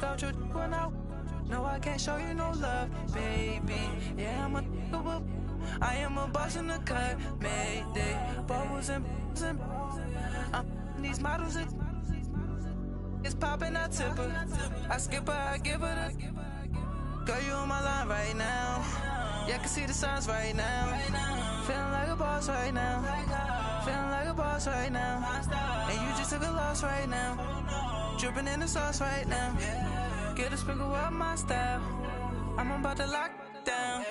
without you when no, I can't show you no love, baby. Yeah, I am a boss in the cut, Mayday. Bubbles and these models, it's popping, I tip her. I skip her, I give her the. Girl, you on my line right now. Yeah, I can see the signs right now. Feeling like a boss right now. Feeling like a boss right now. And you just took a loss right now. Dripping in the sauce right now. Get a sprinkle up my style. I'm about to lock down.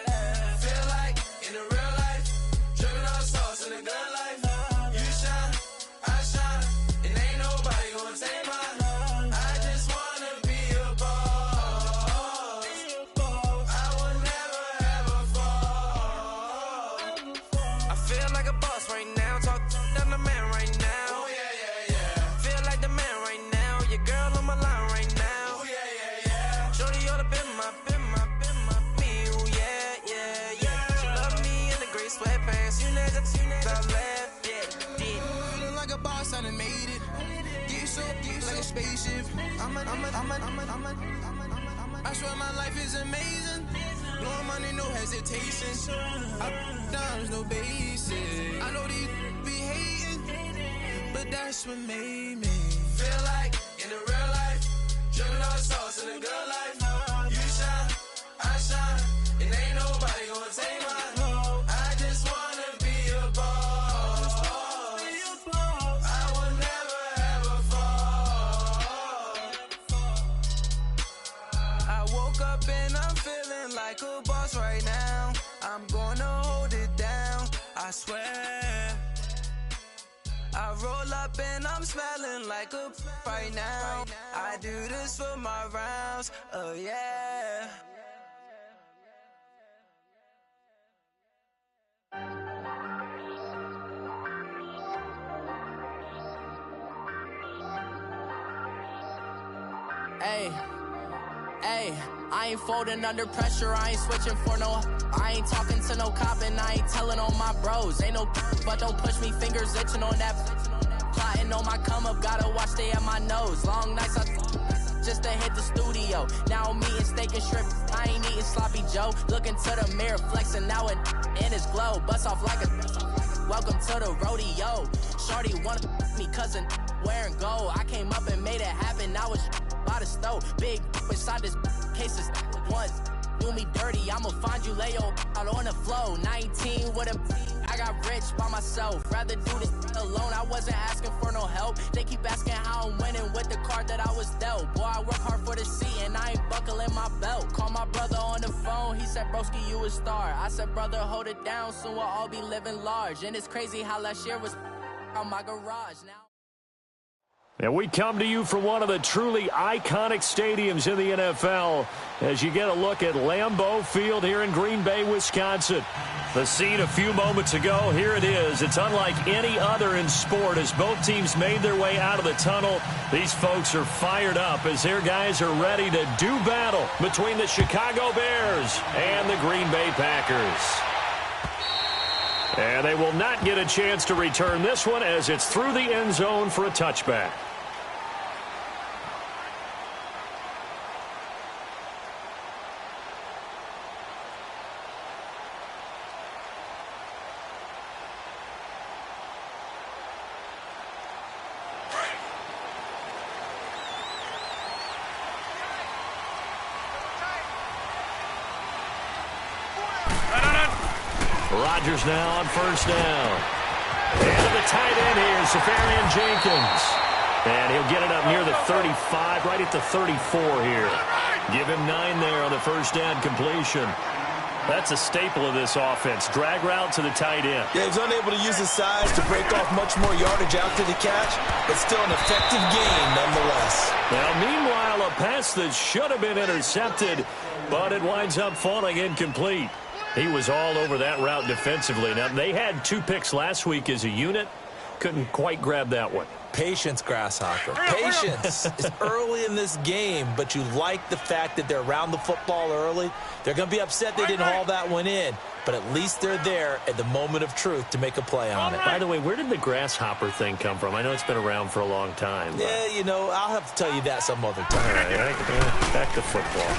Feel like in the real life, dripping all sauce in the good life. You shine, I shine, and ain't nobody gonna take mine. I just wanna be a boss. I will never ever fall. I feel like a boss right now. Talk to the man right now. Oh yeah, yeah, yeah. Feel like the man right now. Your girl on my line right now. Oh yeah, yeah, yeah. Shorty oughta been my me. Ooh, yeah, yeah, yeah. She love me in the gray sweatpants. You never left, yeah, did. Feeling like a boss, I done made it. Get so like a spaceship. I swear my life is amazing. Blowing money, no hesitation. Up, downs, no basic. I know these be hating, but that's what made me feel like in the real life, dripping all sauce in the good life. You shine, I shine, and ain't nobody gonna take mine. I just wanna be a boss. I will never ever fall. I woke up and I'm feeling like a boss right now. I'm gonna hold it down, I swear. I roll up and I'm smelling like a right now. I do this for my rounds, oh yeah. Hey, I ain't folding under pressure, I ain't switching for no. I ain't talking to no cop and I ain't telling on my bros. Ain't no but don't push me, fingers itching on that. Plotting on my come up, gotta watch stay at my nose. Long nights just to hit the studio. Now I'm eating steak and shrimp, I ain't eating sloppy Joe. Looking to the mirror, flexing now in his glow. Bust off like a welcome to the rodeo. Shorty wanna me cousin wearing gold. I came up and made it happen, now it's by the stove. Big inside this cases once do me dirty, I'ma find you lay out on the floor. 19 with a I got rich by myself, rather do this alone. I wasn't asking for no help, they keep asking how I'm winning with the card that I was dealt. Boy, I work hard for the seat and I ain't buckling my belt. Call my brother on the phone, he said broski you a star. I said brother hold it down, soon we'll all be living large. And it's crazy how last year was on my garage now. And we come to you from one of the truly iconic stadiums in the NFL as you get a look at Lambeau Field here in Green Bay, Wisconsin. The scene a few moments ago, here it is. It's unlike any other in sport as both teams made their way out of the tunnel. These folks are fired up as their guys are ready to do battle between the Chicago Bears and the Green Bay Packers. And they will not get a chance to return this one as it's through the end zone for a touchback. Rodgers now on first down. And to the tight end here, Safarian Jenkins. And he'll get it up near the 35, right at the 34 here. Give him 9 there on the first down completion. That's a staple of this offense. Drag route to the tight end. Yeah, he's unable to use his size to break off much more yardage after the catch, but still an effective gain nonetheless. Now, meanwhile, a pass that should have been intercepted, but it winds up falling incomplete. He was all over that route defensively. Now, they had 2 picks last week as a unit. couldn't quite grab that one. Patience, Grasshopper. Patience. It's early in this game, but you like the fact that they're around the football early. They're going to be upset they didn't haul that one in, but at least they're there at the moment of truth to make a play on it. By the way, where did the grasshopper thing come from? I know it's been around for a long time. Yeah, you know, I'll have to tell you that some other time. All right, back to football.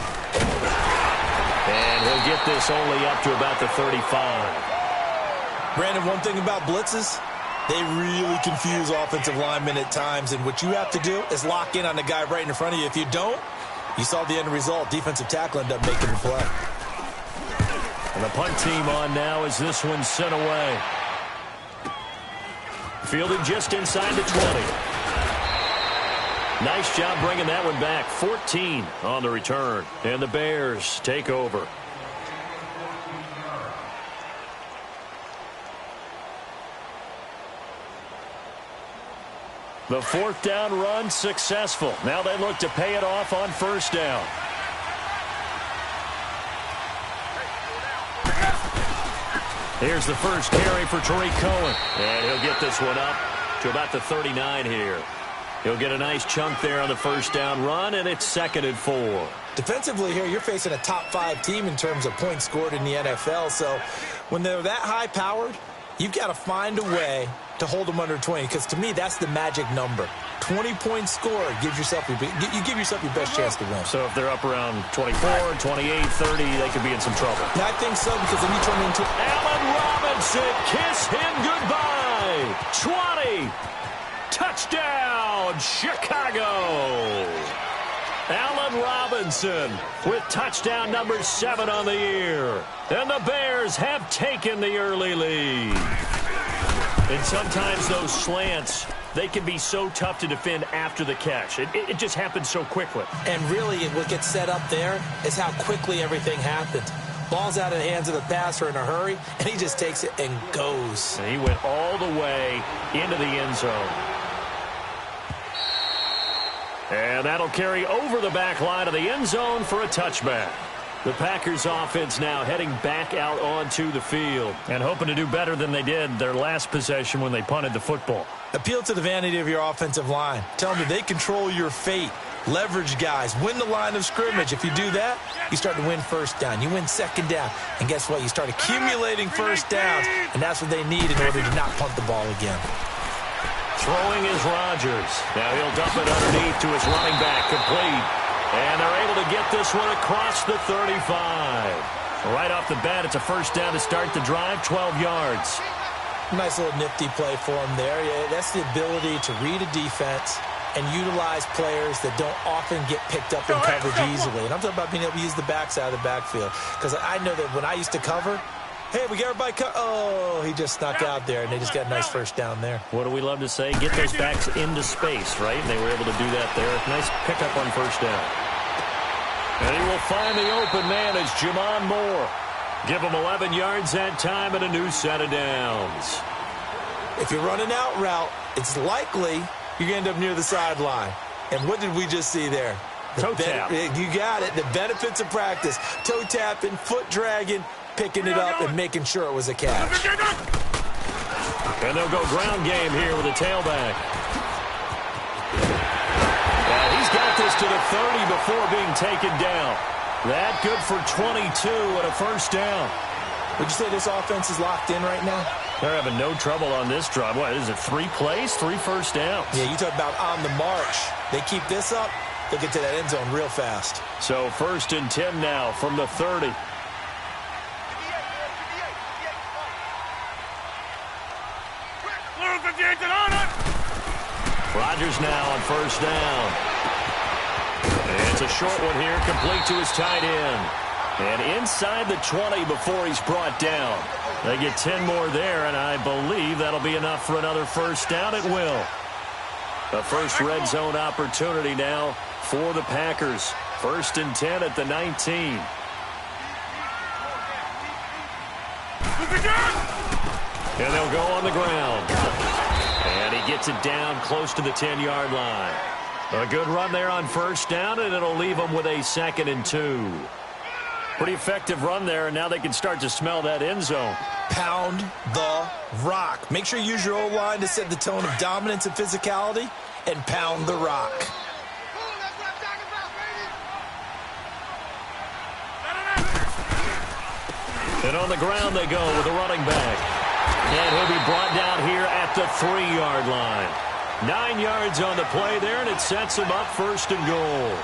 And he'll get this only up to about the 35. Brandon, one thing about blitzes, they really confuse offensive linemen at times, and what you have to do is lock in on the guy right in front of you. If you don't, you saw the end result. Defensive tackle ended up making the play. And the punt team on now as this one's sent away. Fielded just inside the 20. Nice job bringing that one back. 14 on the return. And the Bears take over. The fourth down run successful. Now they look to pay it off on first down. Here's the first carry for Tariq Cohen. And he'll get this one up to about the 39 here. He'll get a nice chunk there on the first down run, and it's 2nd and 4. Defensively here, you're facing a top-5 team in terms of points scored in the NFL. So when they're that high-powered, you've got to find a way to hold them under 20, because to me, that's the magic number. 20 points scored gives yourself you give yourself your best chance to win. So if they're up around 24, 28, 30, they could be in some trouble. Yeah, I think so, because then you turn into Allen Robinson, kiss him goodbye. 20, touchdown, Chicago. Allen Robinson with touchdown number 7 on the year. And the Bears have taken the early lead. And sometimes those slants, they can be so tough to defend after the catch. It just happens so quickly. And really, what gets set up there is how quickly everything happens. Ball's out of the hands of the passer in a hurry, and he just takes it and goes. And he went all the way into the end zone. And that'll carry over the back line of the end zone for a touchback. The Packers offense now heading back out onto the field and hoping to do better than they did their last possession when they punted the football. Appeal to the vanity of your offensive line. Tell them that they control your fate. Leverage guys. Win the line of scrimmage. If you do that, you start to win first down. You win second down. And guess what? You start accumulating first downs. And that's what they need in order to not punt the ball again. Throwing is Rodgers. Now he'll dump it underneath to his running back. Complete. And they're able to get this one across the 35. Right off the bat, it's a first down to start the drive, 12 yards. Nice little nifty play for him there. Yeah, that's the ability to read a defense and utilize players that don't often get picked up in coverage easily. And I'm talking about being able to use the backside of the backfield. Because I know that when I used to cover, hey, we got everybody oh, he just snuck out there, and they just got a nice first down there. What do we love to say? Get those backs into space, right? And they were able to do that there. Nice pickup on first down. And he will find the open man as Jamon Moore. Give him 11 yards that time and a new set of downs. If you're running out route, it's likely you're going to end up near the sideline. And what did we just see there? Toe tap. You got it. The benefits of practice. Toe tapping, foot dragging, picking it up, and making sure it was a catch. And they'll go ground game here with a tailback. And he's got this to the 30 before being taken down. That good for 22 and a first down. Would you say this offense is locked in right now? They're having no trouble on this drive. What is it, 3 plays, 3 first downs? Yeah, you talk about on the march. They keep this up, they'll get to that end zone real fast. So 1st and 10 now from the 30. Rodgers now on first down. And it's a short one here, complete to his tight end. And inside the 20 before he's brought down. They get 10 more there, and I believe that'll be enough for another first down. It will. The first red zone opportunity now for the Packers. 1st and 10 at the 19. And they'll go on the ground. And he gets it down close to the 10-yard line. A good run there on first down, and it'll leave them with a 2nd and 2. Pretty effective run there, and now they can start to smell that end zone. Pound the rock. Make sure you use your O-line to set the tone of dominance and physicality, and pound the rock. And on the ground they go with a running back. And he'll be brought down here at the 3-yard line. 9 yards on the play there, and it sets him up first and goal.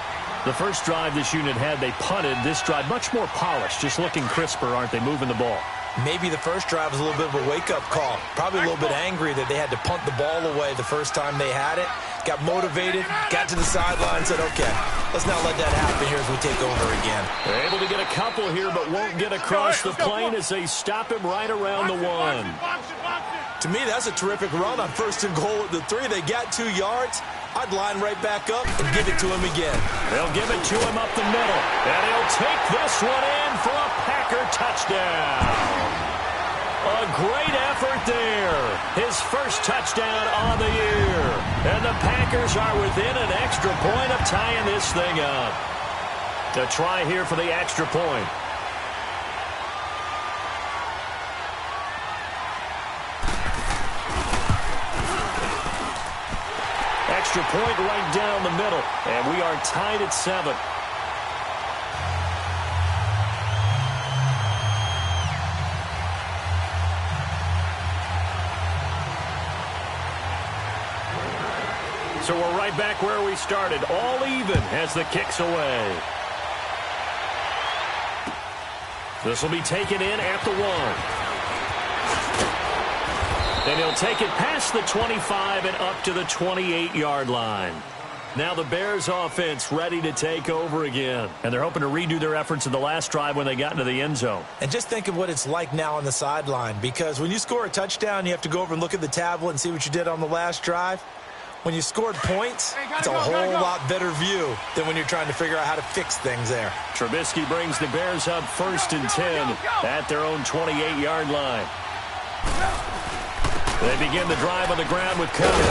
The first drive this unit had, they punted. This drive, much more polished, just looking crisper, aren't they, moving the ball? Maybe the first drive was a little bit of a wake-up call. Probably a little bit angry that they had to punt the ball away the first time they had it. Got motivated, got to the sideline, said, okay, let's not let that happen here as we take over again. They're able to get a couple here, but won't get across the plane as they stop him right around the 1. To me, that's a terrific run on first and goal at the 3. They got 2 yards. I'd line right back up and give it to him again. They'll give it to him up the middle, and he'll take this one in for a Packer touchdown. A great effort there. His first touchdown on the year. And the Packers are within an extra point of tying this thing up. A try here for the extra point. Extra point right down the middle, and we are tied at 7. So we're right back where we started, all even as the kick's away. This will be taken in at the 1. And he'll take it past the 25 and up to the 28-yard line. Now the Bears offense ready to take over again. And they're hoping to redo their efforts in the last drive when they got into the end zone. And just think of what it's like now on the sideline. Because when you score a touchdown, you have to go over and look at the tablet and see what you did on the last drive. When you scored points, it's a whole lot better view than when you're trying to figure out how to fix things there. Trubisky brings the Bears up 1st and 10 at their own 28-yard line. They begin the drive on the ground with cover.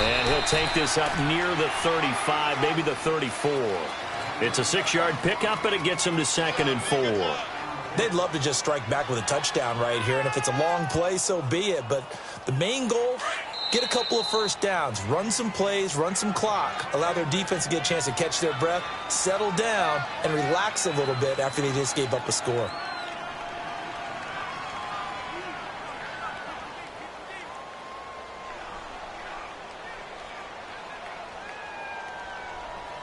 And he'll take this up near the 35, maybe the 34. It's a 6-yard pickup, but it gets him to 2nd and 4. They'd love to just strike back with a touchdown right here, and if it's a long play, so be it. But the main goal, get a couple of first downs, run some plays, run some clock, allow their defense to get a chance to catch their breath, settle down, and relax a little bit after they just gave up a score.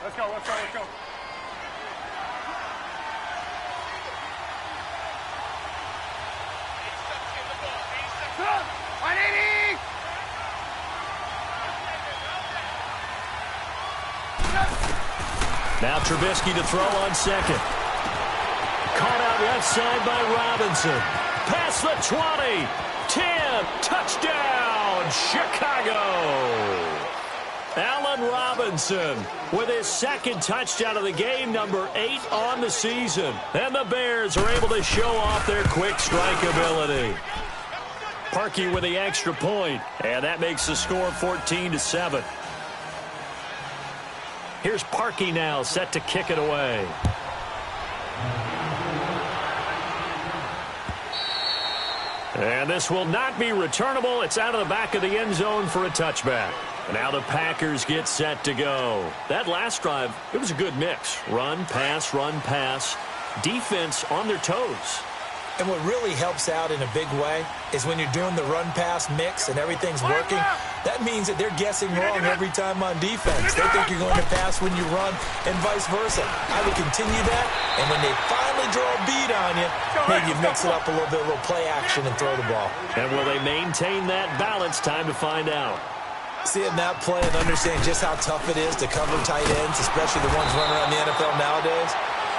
Let's go, let's go, let's go. Now Trubisky to throw on 2nd. Caught out left side by Robinson. Past the 20. 10. Touchdown, Chicago. Allen Robinson with his 2nd touchdown of the game, number 8 on the season. And the Bears are able to show off their quick strike ability. Parkey with the extra point, and that makes the score 14-7. Here's Parkey now, set to kick it away. And this will not be returnable. It's out of the back of the end zone for a touchback. Now the Packers get set to go. That last drive, it was a good mix. Run, pass, defense on their toes. And what really helps out in a big way is when you're doing the run-pass mix and everything's working, that means that they're guessing wrong every time on defense. They think you're going to pass when you run and vice versa. I would continue that, and when they finally draw a beat on you, maybe you mix it up a little bit, a little play action and throw the ball. And will they maintain that balance? Time to find out. Seeing that play and understanding just how tough it is to cover tight ends, especially the ones running around the NFL nowadays,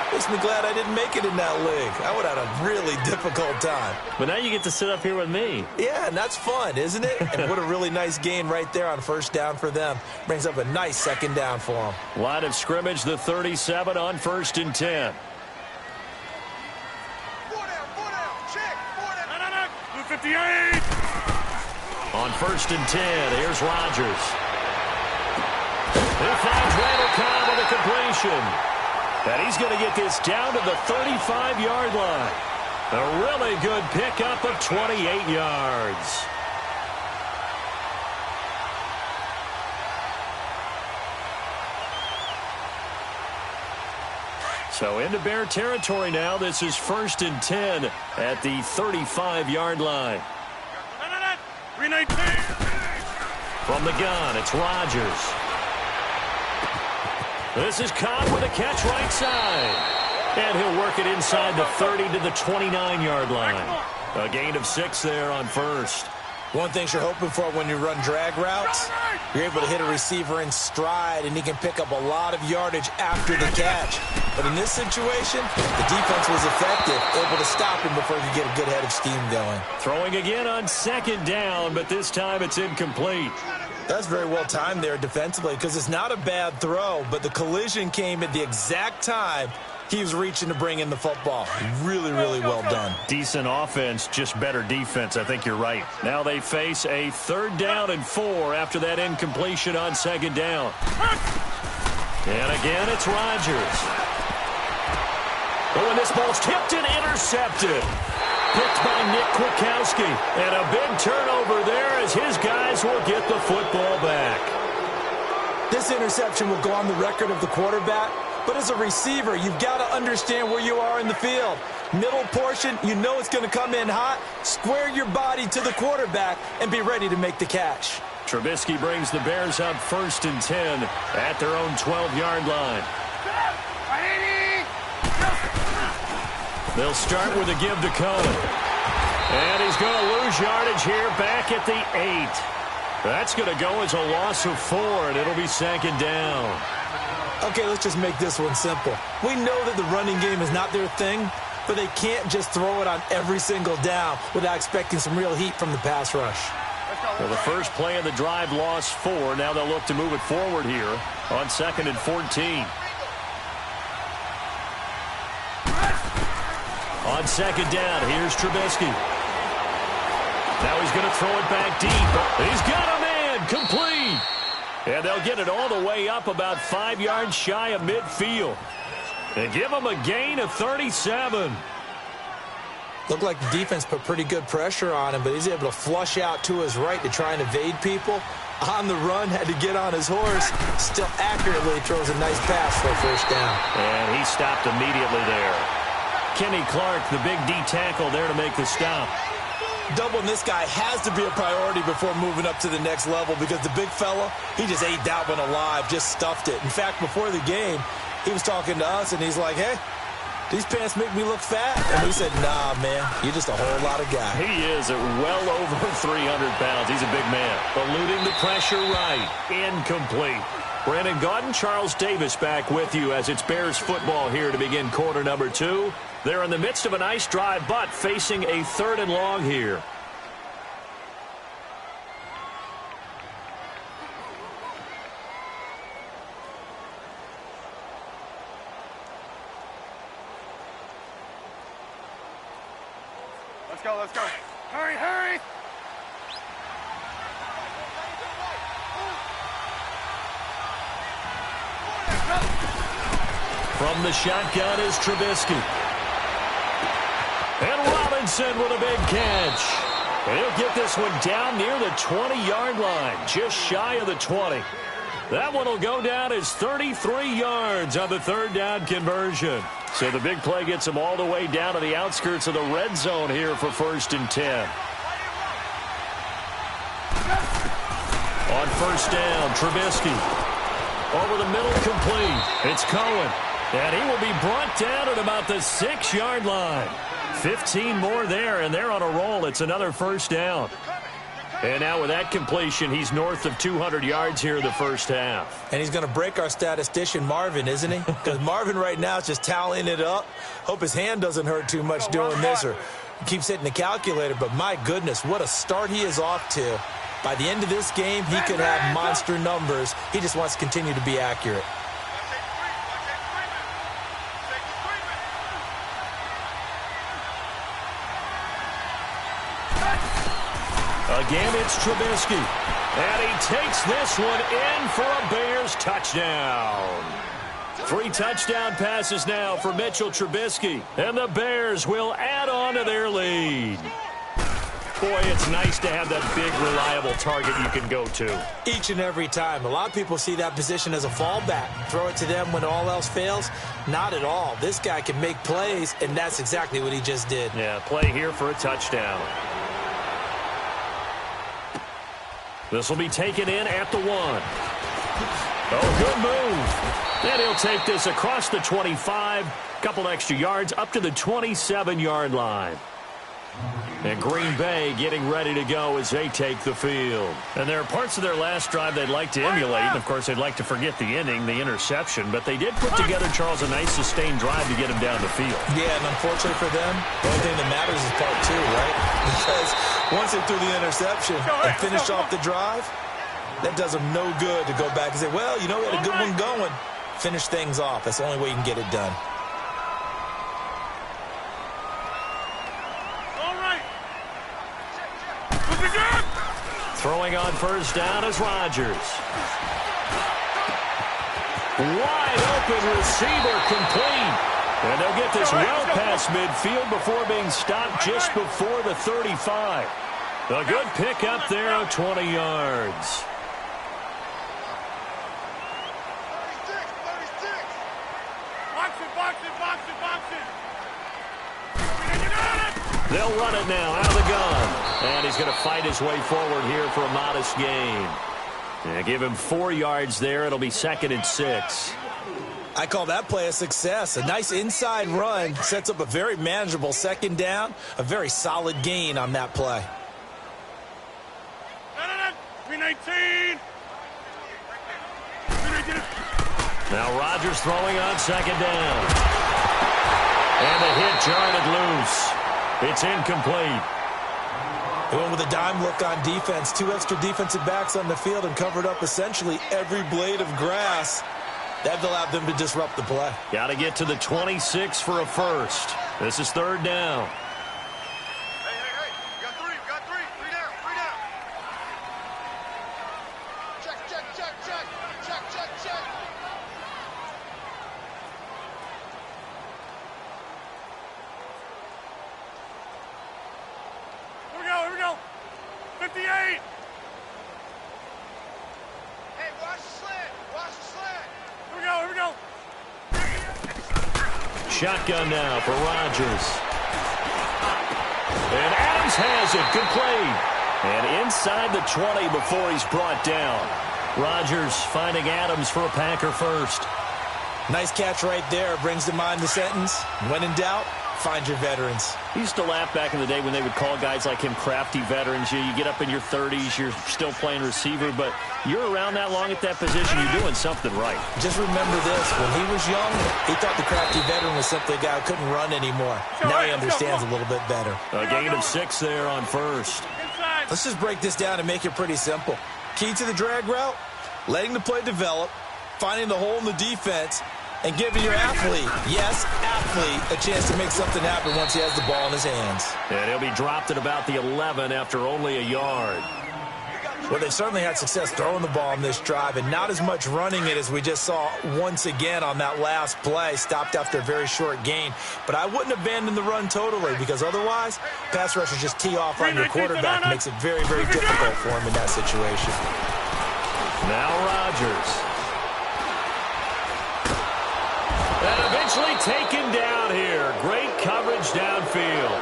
makes me glad I didn't make it in that league. I would have had a really difficult time. But now you get to sit up here with me. Yeah, and that's fun, isn't it? And what a really nice gain right there on first down for them. Brings up a nice 2nd down for them. Line of scrimmage, the 37 on 1st and 10. 58. On 1st and 10, here's Rodgers. He finds Randall Cobb with a completion. And he's going to get this down to the 35-yard line. A really good pickup of 28 yards. So into Bear territory now. This is 1st and 10 at the 35-yard line. 319. From the gun, it's Rodgers. This is Cobb with a catch right side. And he'll work it inside the 30 to the 29-yard line. A gain of 6 there on first. One thing you're hoping for when you run drag routes, you're able to hit a receiver in stride, and he can pick up a lot of yardage after the catch. But in this situation, the defense was effective, able to stop him before he could get a good head of steam going. Throwing again on 2nd down, but this time it's incomplete. That's very well timed there defensively because it's not a bad throw, but the collision came at the exact time he was reaching to bring in the football. Really, really well done. Decent offense, just better defense. I think you're right. Now they face a 3rd down and 4 after that incompletion on 2nd down. And again, it's Rodgers. Oh, and this ball's tipped and intercepted. Picked by Nick Kwiatkowski. And a big turnover there as his guys will get the football back. This interception will go on the record of the quarterback. But as a receiver, you've got to understand where you are in the field. Middle portion, you know it's going to come in hot. Square your body to the quarterback and be ready to make the catch. Trubisky brings the Bears up 1st and 10 at their own 12-yard line. They'll start with a give to Cohen. And he's going to lose yardage here back at the 8. That's going to go as a loss of 4, and it'll be 2nd down. Okay, let's just make this one simple. We know that the running game is not their thing, but they can't just throw it on every single down without expecting some real heat from the pass rush. Well, the first play of the drive lost 4. Now they'll look to move it forward here on 2nd and 14. On 2nd down, here's Trubisky. Now he's going to throw it back deep. He's got a man, complete. And they'll get it all the way up about 5 yards shy of midfield. And give him a gain of 37. Looked like the defense put pretty good pressure on him, but he's able to flush out to his right to try and evade people. On the run, had to get on his horse. Still accurately throws a nice pass for a 1st down. And he stopped immediately there. Kenny Clark, the big D tackle there to make the stop. Doubling this guy has to be a priority before moving up to the next level because the big fella, he just ate that one alive, just stuffed it. In fact, before the game, he was talking to us, and he's like, hey, these pants make me look fat. And we said, nah, man, you're just a whole lot of guy. He is at well over 300 pounds. He's a big man. Eluding the pressure right. Incomplete. Brandon Gaudin, Charles Davis back with you as it's Bears football here to begin quarter number 2. They're in the midst of a nice drive, but facing a 3rd and long here. Let's go, let's go. Hurry, hurry! From the shotgun is Trubisky. And Robinson with a big catch. And he'll get this one down near the 20-yard line, just shy of the 20. That one will go down as 33 yards on the 3rd down conversion. So the big play gets him all the way down to the outskirts of the red zone here for 1st and 10. On 1st down, Trubisky. Over the middle, complete. It's Cohen. And he will be brought down at about the 6-yard line. 15 more there, and they're on a roll. It's another 1st down. And now with that completion, he's north of 200 yards here in the 1st half. And he's going to break our statistician, Marvin, isn't he? Because Marvin right now is just tallying it up. Hope his hand doesn't hurt too much doing this or keeps hitting the calculator. But my goodness, what a start he is off to. By the end of this game, he could have monster numbers. He just wants to continue to be accurate. Again, it's Trubisky. And he takes this one in for a Bears touchdown. 3 touchdown passes now for Mitchell Trubisky. And the Bears will add on to their lead. Boy, it's nice to have that big, reliable target you can go to. Each and every time. A lot of people see that position as a fallback. Throw it to them when all else fails. Not at all. This guy can make plays, and that's exactly what he just did. Yeah, play here for a touchdown. This will be taken in at the 1. Oh, good move. And he'll take this across the 25. Couple extra yards up to the 27-yard line. And Green Bay getting ready to go as they take the field. And there are parts of their last drive they'd like to emulate. And, of course, they'd like to forget the inning, the interception. But they did put together, Charles, a nice sustained drive to get him down the field. Yeah, and unfortunately for them, the only thing that matters is part 2, right? Because once they threw the interception and finished off the drive, that does them no good to go back and say, well, you know, we had a good one going. Finish things off. That's the only way you can get it done. Throwing on first down is Rodgers. Wide open receiver complete. And they'll get this well past midfield before being stopped just before the 35. A good pick up there of 20 yards. 36. Box it. They'll run it now out of the gun. And he's going to fight his way forward here for a modest gain. And give him 4 yards there. It'll be 2nd and 6. I call that play a success. A nice inside run sets up a very manageable 2nd down. A very solid gain on that play. 319. Now Rodgers throwing on 2nd down. And the hit jarred it loose. It's incomplete. They went with a dime look on defense. 2 extra defensive backs on the field and covered up essentially every blade of grass. That allowed them to disrupt the play. Got to get to the 26 for a first. This is 3rd down. Hey. We got 3. 3 down. Check. Here we go. 58. Hey, watch the slant. Here we go. Shotgun now for Rodgers. And Adams has it. Good play. And inside the 20 before he's brought down. Rodgers finding Adams for a Packer first. Nice catch right there. Brings to mind the sentence. When in doubt, find your veterans. He used to laugh back in the day when they would call guys like him crafty veterans. You get up in your 30s, you're still playing receiver, but you're around that long at that position, you're doing something right. Just remember this. When he was young, he thought the crafty veteran was simply a guy who couldn't run anymore. Now he understands a little bit better. A gain of 6 there on first. Let's just break this down and make it pretty simple. Key to the drag route, letting the play develop, finding the hole in the defense, and giving your athlete, yes, athlete, a chance to make something happen once he has the ball in his hands. And he'll be dropped at about the 11 after only a yard. Well, they've certainly had success throwing the ball in this drive, and not as much running it as we just saw once again on that last play, stopped after a very short gain. But I wouldn't abandon the run totally, because otherwise, pass rushers just tee off on your quarterback. Makes it very, very difficult for him in that situation. Now Rodgers. And eventually taken down here. Great coverage downfield.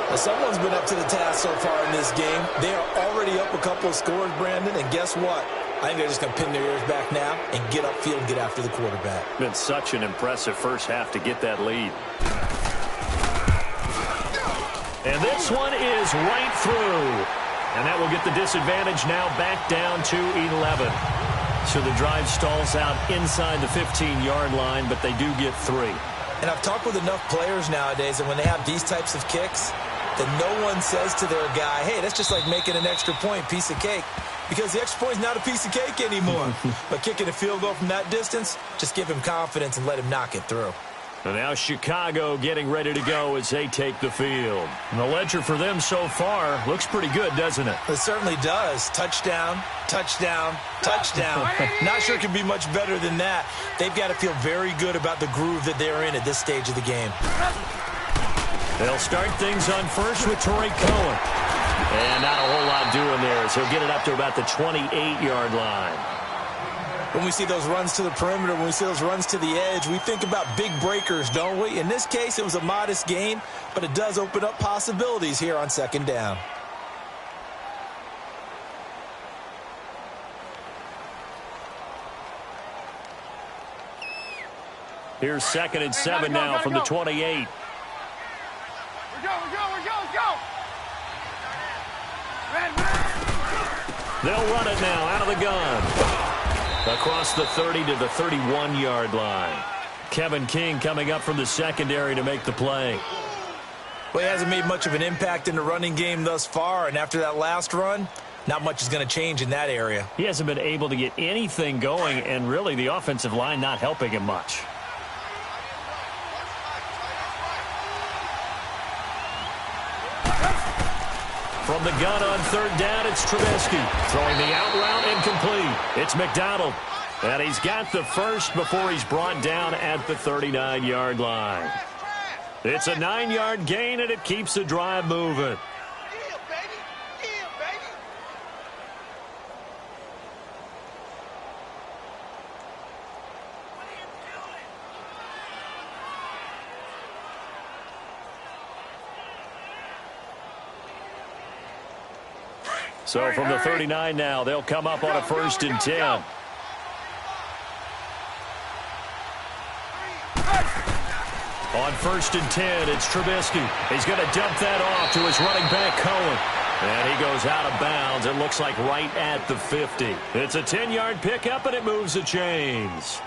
Well, someone's been up to the task so far in this game. They are already up a couple of scores, Brandon, and guess what? I think they're just going to pin their ears back now and get upfield and get after the quarterback. Been such an impressive first half to get that lead. And this one is right through. And that will get the disadvantage now back down to 11. So the drive stalls out inside the 15-yard line, but they do get 3. And I've talked with enough players nowadays, and when they have these types of kicks, that no one says to their guy, hey, that's just like making an extra point, piece of cake. Because the extra point is not a piece of cake anymore. But kicking a field goal from that distance, just give him confidence and let him knock it through. And now Chicago getting ready to go as they take the field. And the ledger for them so far looks pretty good, doesn't it? It certainly does. Touchdown, touchdown, touchdown. Not sure it can be much better than that. They've got to feel very good about the groove that they're in at this stage of the game. They'll start things on first with Torrey Cohen. And not a whole lot doing there, so he'll get it up to about the 28-yard line. When we see those runs to the perimeter, when we see those runs to the edge, we think about big breakers, don't we? In this case, it was a modest gain, but it does open up possibilities here on second down. Here's 2nd and 7 now from the 28. We're go. They'll run it now out of the gun. Across the 30 to the 31-yard line. Kevin King coming up from the secondary to make the play. Well, he hasn't made much of an impact in the running game thus far, and after that last run, not much is going to change in that area. He hasn't been able to get anything going, and really the offensive line not helping him much. From the gun on 3rd down, it's Trubisky. Throwing the out route incomplete. It's McDonald. And he's got the first before he's brought down at the 39-yard line. It's a 9-yard gain, and it keeps the drive moving. So from the 39 now, they'll come up on a 1st and 10. On 1st and 10, it's Trubisky. He's going to dump that off to his running back, Cohen. And he goes out of bounds. It looks like right at the 50. It's a 10-yard pickup, and it moves the chains.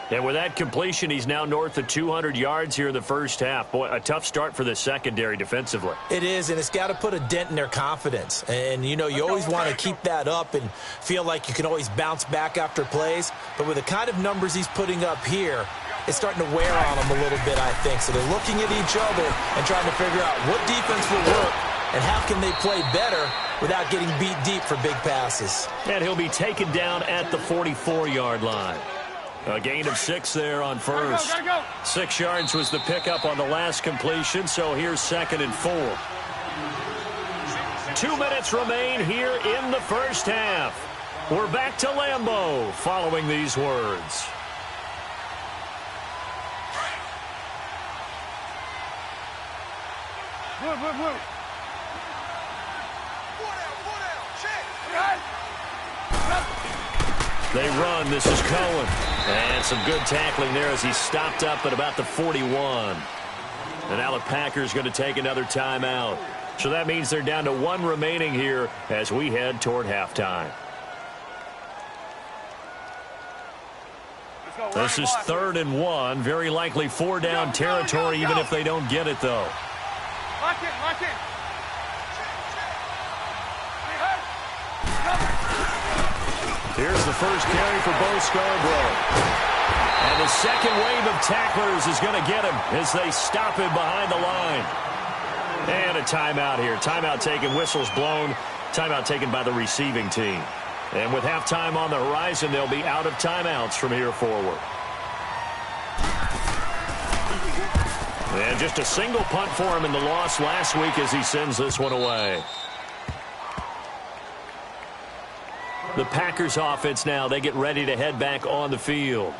And with that completion, he's now north of 200 yards here in the first half. Boy, a tough start for the secondary defensively. It is, and it's got to put a dent in their confidence. And, you know, you always want to keep that up and feel like you can always bounce back after plays. But with the kind of numbers he's putting up here, it's starting to wear on them a little bit, I think. So they're looking at each other and trying to figure out what defense will work and how can they play better without getting beat deep for big passes. And he'll be taken down at the 44-yard line. A gain of 6 there on first. 6 yards was the pickup on the last completion, so here's 2nd and 4. 2 minutes remain here in the first half. We're back to Lambeau following these words. Blue. They run. This is Cohen. And some good tackling there as he stopped up at about the 41. And now the Packers going to take another timeout. So that means they're down to 1 remaining here as we head toward halftime. This is 3rd and 1. Very likely 4-down territory even if they don't get it, though. Lock in. Here's the first carry for Bo Scarborough. And the second wave of tacklers is going to get him as they stop him behind the line. And a timeout here. Timeout taken, whistles blown. Timeout taken by the receiving team. And with halftime on the horizon, they'll be out of timeouts from here forward. And just a single punt for him in the loss last week as he sends this one away. The Packers offense now, they get ready to head back on the field.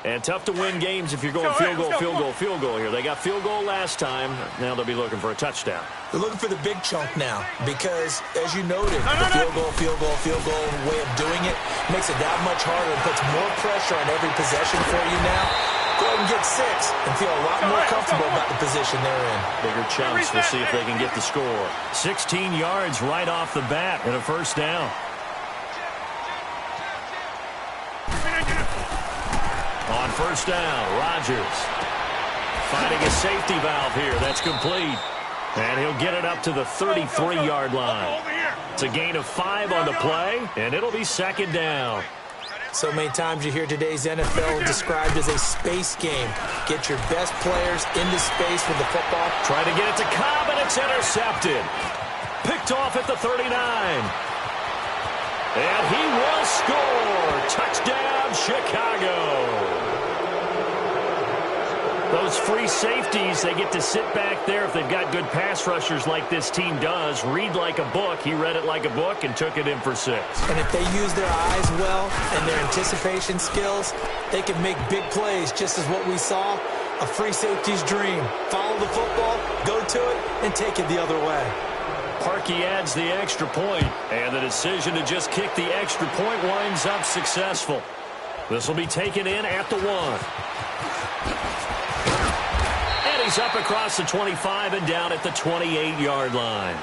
And tough to win games if you're going field goal here. They got field goal last time. Now they'll be looking for a touchdown. They're looking for the big chunk now because, as you noted, the field goal way of doing it makes it that much harder and puts more pressure on every possession for you now. Go ahead and get 6 and feel a lot more comfortable about the position they're in. Bigger chunks. We'll see if they can get the score. 16 yards right off the bat and a first down. On first down, Rodgers finding a safety valve here. That's complete. And he'll get it up to the 33-yard line. It's a gain of 5 on the play, and it'll be 2nd down. So many times you hear today's NFL described as a space game. Get your best players into space with the football. Trying to get it to Cobb, and it's intercepted. Picked off at the 39. And he will score. Touchdown, Chicago. Those free safeties, they get to sit back there if they've got good pass rushers like this team does. Read like a book. He read it like a book and took it in for 6. And if they use their eyes well and their anticipation skills, they can make big plays, just as what we saw, a free safety's dream. Follow the football, go to it, and take it the other way. Parkey adds the extra point, and the decision to just kick the extra point winds up successful. This will be taken in at the 1. And he's up across the 25 and down at the 28-yard line.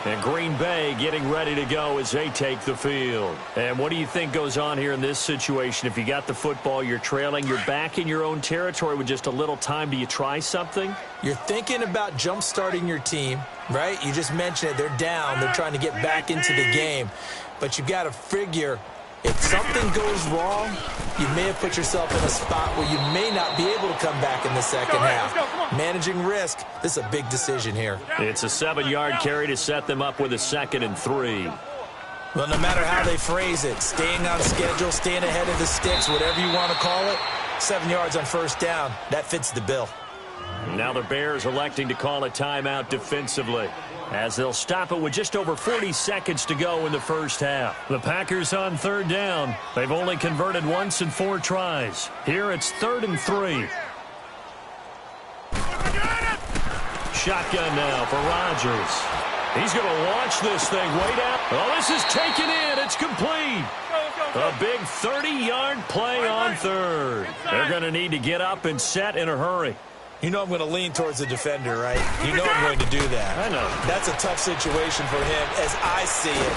And Green Bay getting ready to go as they take the field. And what do you think goes on here in this situation? If you got the football, you're trailing, you're back in your own territory with just a little time. Do you try something? You're thinking about jump-starting your team, right? You just mentioned it. They're down. They're trying to get back into the game. But you've got to figure, if something goes wrong, you may have put yourself in a spot where you may not be able to come back in the second half. Managing risk, this is a big decision here. It's a 7-yard carry to set them up with a 2nd and 3. Well, no matter how they phrase it, staying on schedule, staying ahead of the sticks, whatever you want to call it, 7 yards on first down, that fits the bill. Now the Bears electing to call a timeout defensively, as they'll stop it with just over 40 seconds to go in the first half. The Packers on 3rd down. They've only converted once in 4 tries. Here it's 3rd and 3. Shotgun now for Rodgers. He's going to launch this thing way down. Oh, this is taken in. It's complete. A big 30-yard play on 3rd. They're going to need to get up and set in a hurry. You know I'm going to lean towards the defender, right? You know I'm going to do that. I know. That's a tough situation for him as I see it.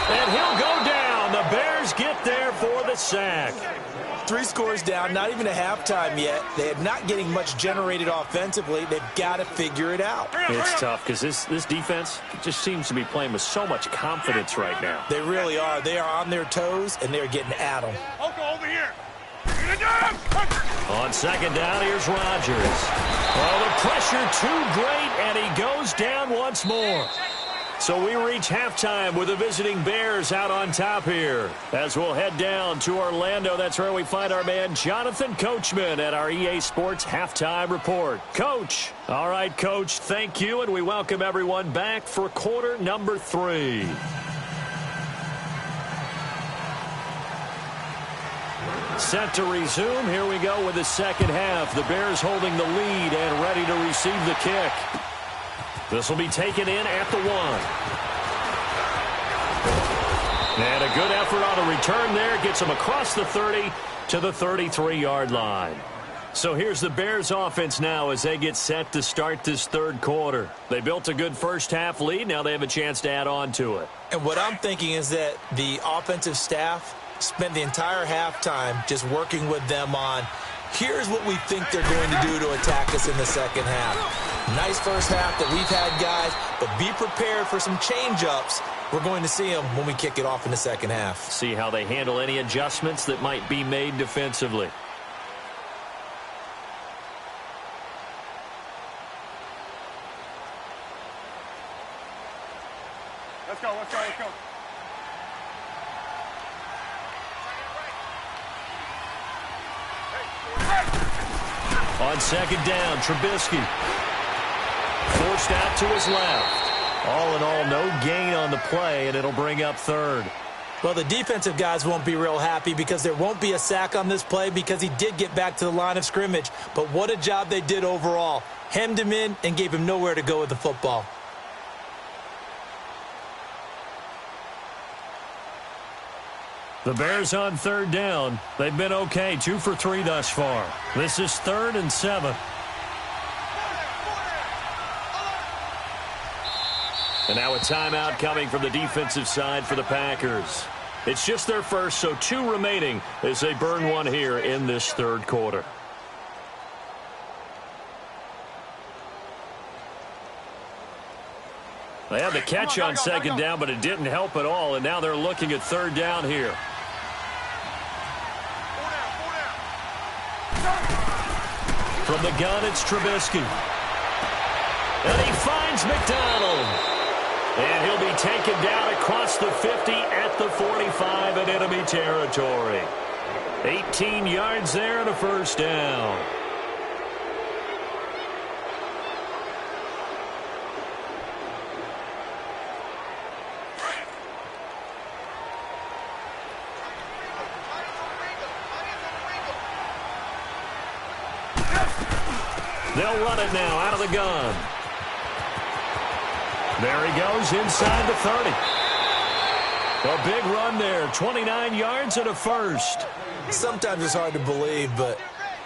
And he'll go down. The Bears get there for the sack. 3 scores down, not even a halftime yet. They are not getting much generated offensively. They've got to figure it out. It's tough because this defense just seems to be playing with so much confidence right now. They really are. They are on their toes, and they're getting at them. I'll go over here. On 2nd down, here's Rodgers. Oh, the pressure too great, and he goes down once more. So we reach halftime with the visiting Bears out on top here. As we'll head down to Orlando, that's where we find our man Jonathan Coachman at our EA Sports Halftime Report. Coach. All right, Coach, thank you, and we welcome everyone back for quarter number 3. Set to resume. Here we go with the second half. The Bears holding the lead and ready to receive the kick. This will be taken in at the 1. And a good effort on a return there. Gets them across the 30 to the 33-yard line. So here's the Bears offense now as they get set to start this 3rd quarter. They built a good first half lead. Now they have a chance to add on to it. And what I'm thinking is that the offensive staff spent the entire halftime just working with them on, here's what we think they're going to do to attack us in the second half. Nice first half that we've had, guys, but be prepared for some change-ups. We're going to see them when we kick it off in the second half. See how they handle any adjustments that might be made defensively. Let's go, let's go, let's go. On 2nd down, Trubisky. Forced out to his left. All in all, no gain on the play, and it'll bring up 3rd. Well, the defensive guys won't be real happy because there won't be a sack on this play because he did get back to the line of scrimmage. But what a job they did overall. Hemmed him in and gave him nowhere to go with the football. The Bears on 3rd down. They've been okay, 2 for 3 thus far. This is 3rd and 7. And now a timeout coming from the defensive side for the Packers. It's just their first, so 2 remaining as they burn one here in this 3rd quarter. They had the catch on 2nd down, but it didn't help at all, and now they're looking at 3rd down here. From the gun, it's Trubisky. And he finds McDonald. And he'll be taken down across the 50 at the 45 in enemy territory. 18 yards there and a first down. They'll run it now out of the gun. There he goes inside the 30. A big run there, 29 yards and a first. Sometimes it's hard to believe, but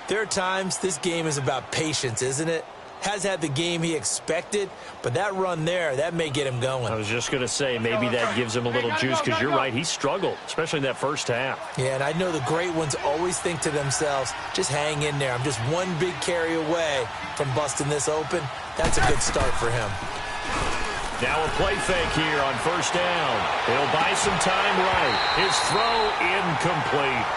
there are times this game is about patience, isn't it? Has had the game he expected, but that run there, that may get him going. I was just going to say, maybe that gives him a little juice, because you're right, he struggled, especially in that first half. Yeah, and I know the great ones always think to themselves, just hang in there. I'm just one big carry away from busting this open. That's a good start for him. Now a play fake here on first down. He'll buy some time right. His throw incomplete.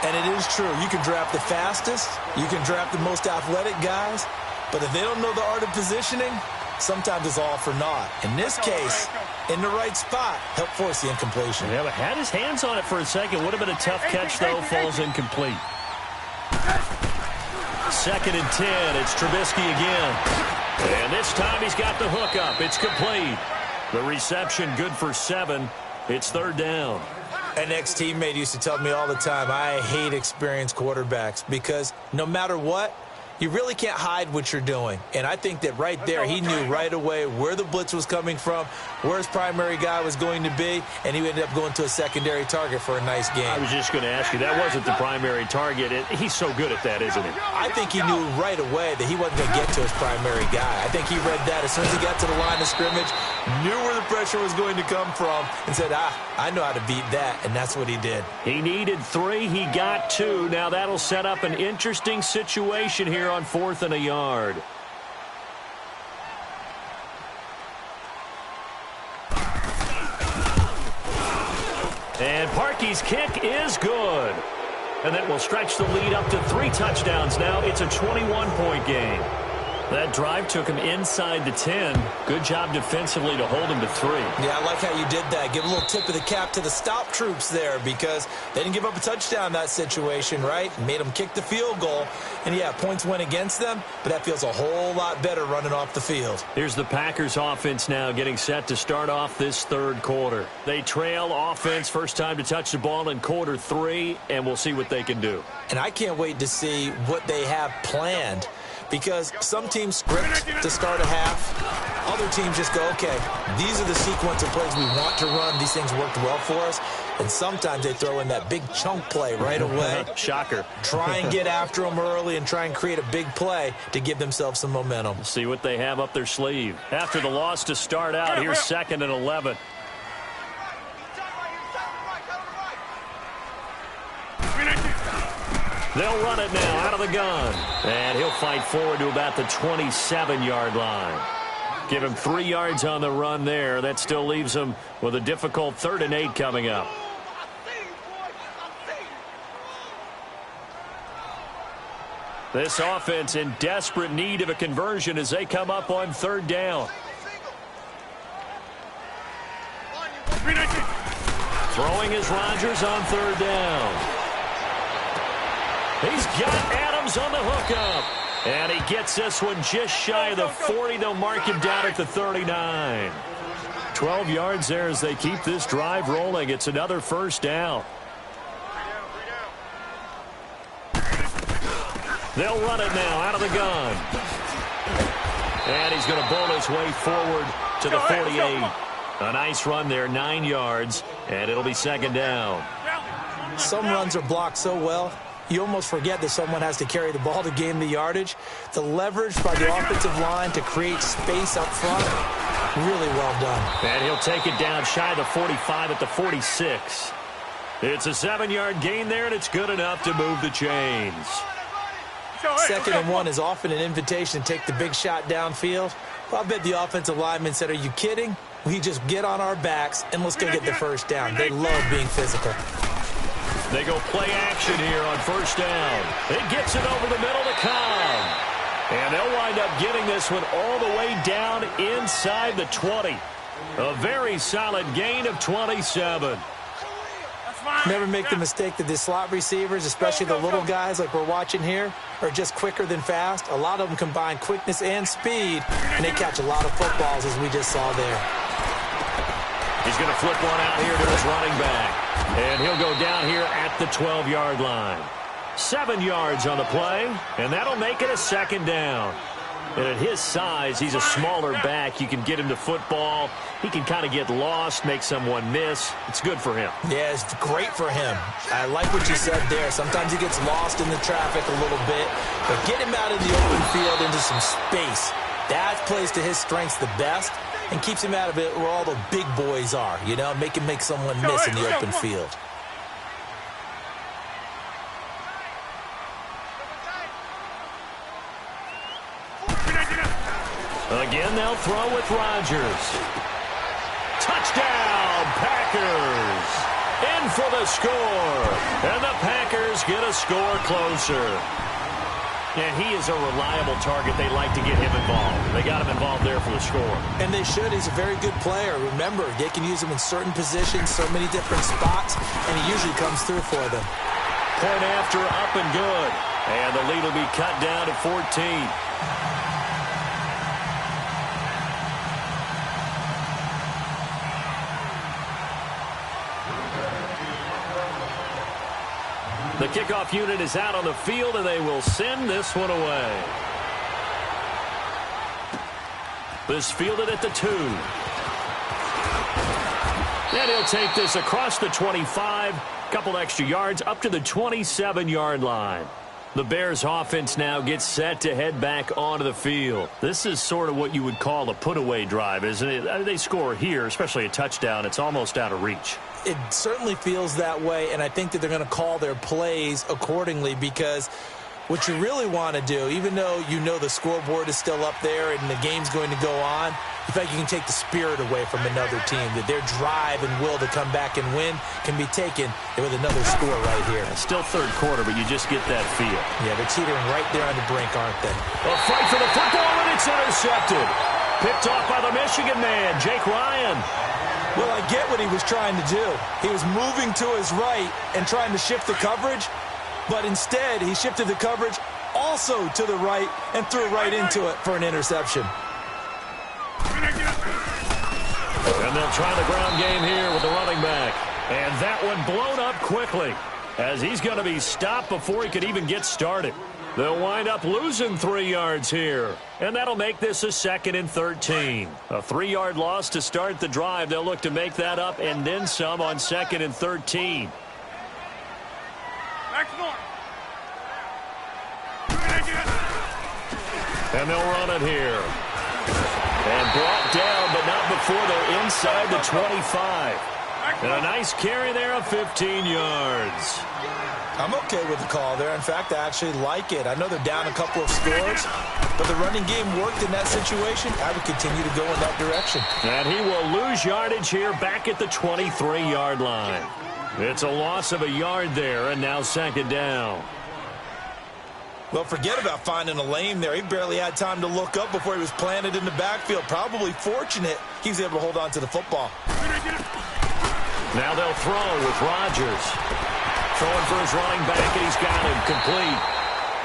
And it is true. You can draft the fastest. You can draft the most athletic guys. But if they don't know the art of positioning, sometimes it's all for naught. In this case, in the right spot, help force the incompletion. Yeah, but had his hands on it for a second. Would have been a tough catch, though. Falls incomplete. 2nd and 10. It's Trubisky again. And this time he's got the hook up. It's complete. The reception good for 7. It's 3rd down. An ex-teammate used to tell me all the time, I hate experienced quarterbacks because no matter what, you really can't hide what you're doing. And I think that right there, he knew right away where the blitz was coming from, where his primary guy was going to be, and he ended up going to a secondary target for a nice game. I was just going to ask you, that wasn't the primary target. He's so good at that, isn't he? I think he knew right away that he wasn't going to get to his primary guy. I think he read that as soon as he got to the line of scrimmage, knew where the pressure was going to come from, and said, I know how to beat that, and that's what he did. He needed 3. He got 2. Now that'll set up an interesting situation here on 4th and a yard. And Parkey's kick is good. And that will stretch the lead up to 3 touchdowns now. It's a 21-point game. That drive took him inside the 10. Good job defensively to hold him to 3. Yeah, I like how you did that. Give a little tip of the cap to the stop troops there because they didn't give up a touchdown in that situation, right? Made them kick the field goal. And, yeah, points went against them, but that feels a whole lot better running off the field. Here's the Packers offense now getting set to start off this 3rd quarter. They trail offense, first time to touch the ball in quarter 3, and we'll see what they can do. And I can't wait to see what they have planned. Because some teams script to start a half. Other teams just go, okay, these are the sequence of plays we want to run. These things worked well for us. And sometimes they throw in that big chunk play right away. Shocker. Try and get after them early and try and create a big play to give themselves some momentum. See what they have up their sleeve. After the loss to start out, here's 2nd and 11. They'll run it now out of the gun. And he'll fight forward to about the 27-yard line. Give him 3 yards on the run there. That still leaves him with a difficult 3rd and 8 coming up. This offense in desperate need of a conversion as they come up on 3rd down. Throwing is Rodgers on 3rd down. He's got Adams on the hookup. And he gets this one just shy of the 40. They'll mark him down at the 39. 12 yards there as they keep this drive rolling. It's another first down. They'll run it now out of the gun. And he's going to bowl his way forward to the 48. A nice run there, 9 yards, and it'll be 2nd down. Some runs are blocked so well, you almost forget that someone has to carry the ball to gain the yardage. The leverage by the offensive line to create space up front, really well done. And he'll take it down shy of the 45 at the 46. It's a 7-yard gain there, and it's good enough to move the chains. 2nd and 1 is often an invitation to take the big shot downfield. Well, I bet the offensive lineman said, are you kidding? We just get on our backs, and let's go get the first down. They love being physical. They go play action here on first down. It gets it over the middle to Kelz. wind up getting this one all the way down inside the 20. A very solid gain of 27. Never make the mistake that the slot receivers, especially the little guys like we're watching here, are just quicker than fast. A lot of them combine quickness and speed, and they catch a lot of footballs, as we just saw there. He's going to flip one out here to his running back. And he'll go down here at the 12-yard line. 7 yards on the play, and that'll make it a second down. And at his size, he's a smaller back. You can get him to football. He can kind of get lost, make someone miss. It's good for him. Yeah, it's great for him. I like what you said there. Sometimes he gets lost in the traffic a little bit, but get him out in the open field into some space. That plays to his strengths the best and keeps him out of it where all the big boys are, you know, make someone miss in the open field. Again, they'll throw with Rodgers. Touchdown, Packers. In for the score. And the Packers get a score closer. And he is a reliable target. They like to get him involved. They got him involved there for the score. And they should. He's a very good player. Remember, they can use him in certain positions, so many different spots, and he usually comes through for them. Point after, up and good. And the lead will be cut down to 14. The kickoff unit is out on the field, and they will send this one away. This fielded at the 2. And he'll take this across the 25. Couple extra yards up to the 27-yard line. The Bears offense now gets set to head back onto the field. This is sort of what you would call a put-away drive, isn't it? They score here, especially a touchdown. It's almost out of reach. It certainly feels that way, and I think that they're going to call their plays accordingly, because what you really want to do, even though you know the scoreboard is still up there and the game's going to go on, you feel like you can take the spirit away from another team, that their drive and will to come back and win can be taken with another score right here. Still third quarter, but you just get that feel. Yeah, they're teetering right there on the brink, aren't they? A fight for the football, and it's intercepted. Picked off by the Michigan man, Jake Ryan. Well, I get what he was trying to do. He was moving to his right and trying to shift the coverage, but instead he shifted the coverage also to the right and threw right into it for an interception. And they'll try the ground game here with the running back. And that one blown up quickly, as he's going to be stopped before he could even get started. They'll wind up losing 3 yards here. And that'll make this a 2nd and 13. A 3-yard loss to start the drive. They'll look to make that up and then some on 2nd and 13. And they'll run it here. And brought down, but not before they're inside the 25. And a nice carry there of 15 yards. I'm okay with the call there. In fact, I actually like it. I know they're down a couple of scores, but the running game worked in that situation. I would continue to go in that direction. And he will lose yardage here back at the 23-yard line. It's a loss of a yard there, and now 2nd down. Well, forget about finding a lane there. He barely had time to look up before he was planted in the backfield. Probably fortunate he was able to hold on to the football. Now they'll throw with Rodgers. Throwing for his running back, and he's got him complete.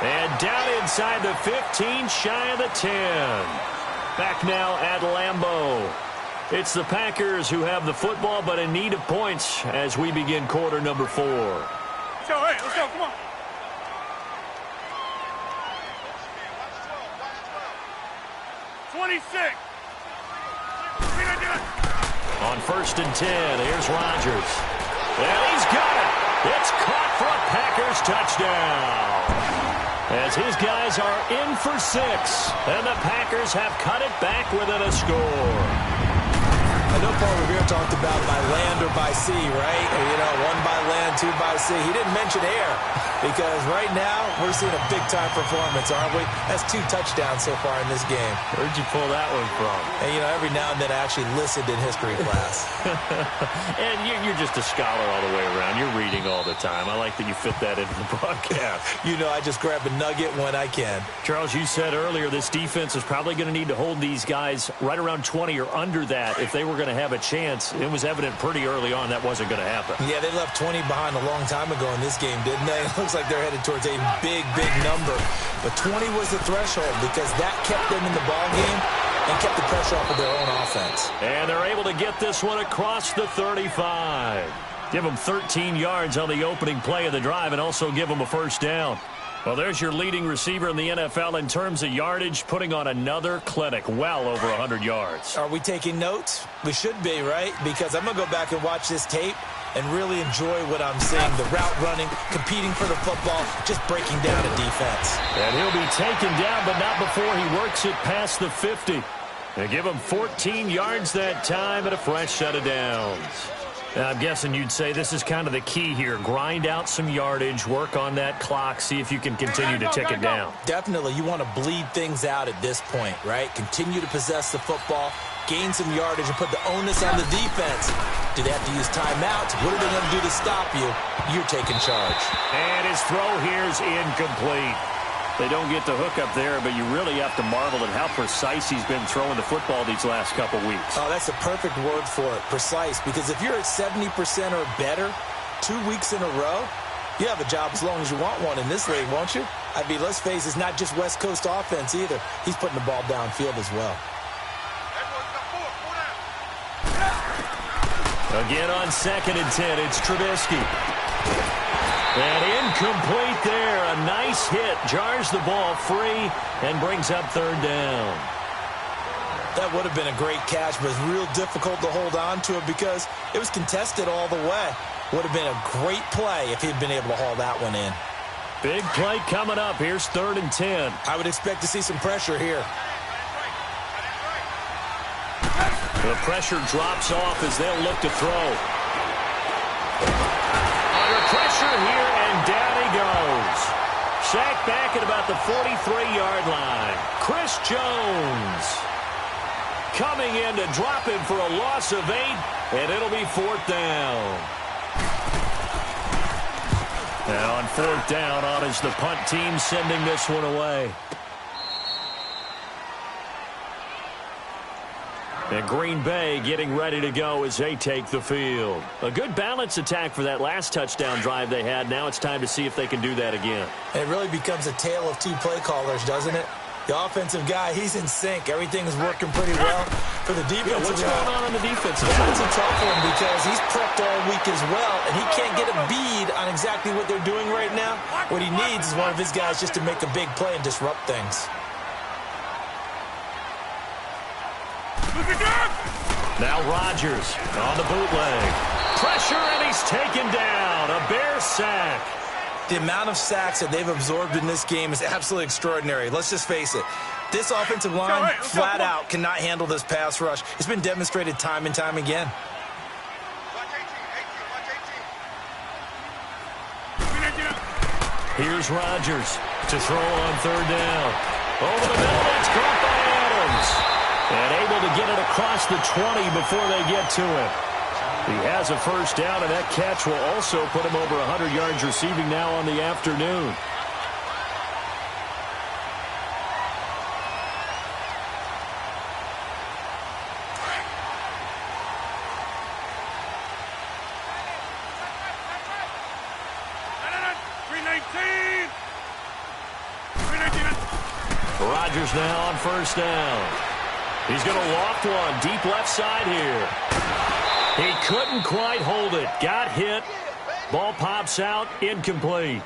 And down inside the 15, shy of the 10. Back now at Lambeau. It's the Packers who have the football, but in need of points as we begin quarter number 4. Let's go, hey, let's go, come on. On 1st and 10, here's Rodgers. And he's got it. It's caught for a Packers touchdown. As his guys are in for 6. And the Packers have cut it back within a score. I know Paul Revere talked about by land or by sea, right? Or, you know, one by land, two by sea. He didn't mention air because right now we're seeing a big-time performance, aren't we? That's 2 touchdowns so far in this game. Where'd you pull that one from? And, you know, every now and then I actually listened in history class. And you're just a scholar all the way around. You're reading all the time. I like that you fit that into the broadcast. You know, I just grab a nugget when I can. Charles, you said earlier this defense is probably going to need to hold these guys right around 20 or under that if they were going to have a chance. It was evident pretty early on that wasn't going to happen. Yeah, they left 20 behind a long time ago in this game, didn't they? It looks like they're headed towards a big, big number. But 20 was the threshold because that kept them in the ball game and kept the pressure off of their own offense. And they're able to get this one across the 35. Give them 13 yards on the opening play of the drive and also give them a first down. Well, there's your leading receiver in the NFL in terms of yardage, putting on another clinic, well over 100 yards. Are we taking notes? We should be, right? Because I'm going to go back and watch this tape and really enjoy what I'm seeing. The route running, competing for the football, just breaking down a defense. And he'll be taken down, but not before he works it past the 50. They give him 14 yards that time and a fresh set of downs. Now, I'm guessing you'd say this is kind of the key here. Grind out some yardage, work on that clock, see if you can continue to tick it down. Definitely. You want to bleed things out at this point, right? Continue to possess the football, gain some yardage, and put the onus on the defense. Do they have to use timeouts? What are they going to do to stop you? You're taking charge. And his throw here is incomplete. They don't get the hook up there, but you really have to marvel at how precise he's been throwing the football these last couple weeks. Oh, that's the perfect word for it, precise. Because if you're at 70% or better 2 weeks in a row, you have a job as long as you want one in this league, won't you? I mean, let's face it, it's not just West Coast offense either. He's putting the ball downfield as well. Again on 2nd and 10, it's Trubisky. And incomplete there. A nice hit. Jars the ball free and brings up 3rd down. That would have been a great catch, but it's real difficult to hold on to it because it was contested all the way. Would have been a great play if he'd been able to haul that one in. Big play coming up. Here's 3rd and 10. I would expect to see some pressure here. The pressure drops off as they'll look to throw. Under pressure here, and down he goes. Sacked back at about the 43-yard line. Chris Jones coming in to drop him for a loss of 8, and it'll be 4th down. And on 4th down, on is the punt team sending this one away. And Green Bay getting ready to go as they take the field. A good balance attack for that last touchdown drive they had. Now it's time to see if they can do that again. It really becomes a tale of 2 play callers, doesn't it? The offensive guy, he's in sync. Everything's working pretty well. For the defensive what's guy, going on the defensive yeah, side? it's a tough one because he's prepped all week as well, and he can't get a bead on exactly what they're doing right now. What he needs is one of his guys just to make a big play and disrupt things. Now Rodgers on the bootleg. Pressure, and he's taken down. A Bear sack. The amount of sacks that they've absorbed in this game is absolutely extraordinary. Let's just face it. This offensive line, flat out, cannot handle this pass rush. It's been demonstrated time and time again. Here's Rodgers to throw on 3rd down. Over the middle, it's caught by Adams. And able to get it across the 20 before they get to it. He has a first down, and that catch will also put him over 100 yards receiving now on the afternoon. Rodgers now on 1st down. He's going to loft one deep left side here. He couldn't quite hold it. Got hit. Ball pops out. Incomplete.